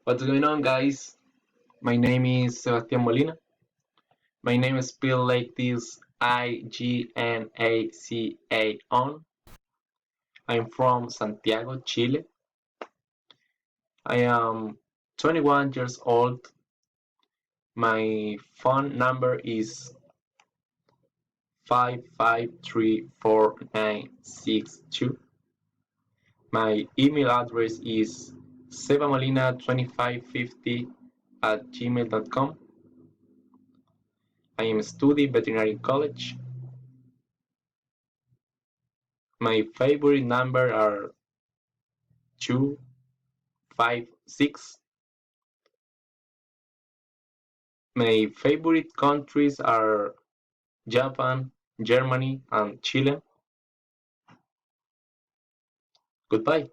What's going on, guys? My name is Sebastián Molina. My name is spelled like this Ignaca. I'm from Santiago, Chile. I am 21 years old. My phone number is 5534962. My email address is sebamolina2550@gmail.com. I am studying veterinary college. My favorite number are 256. My favorite countries are Japan, Germany, and Chile. Goodbye.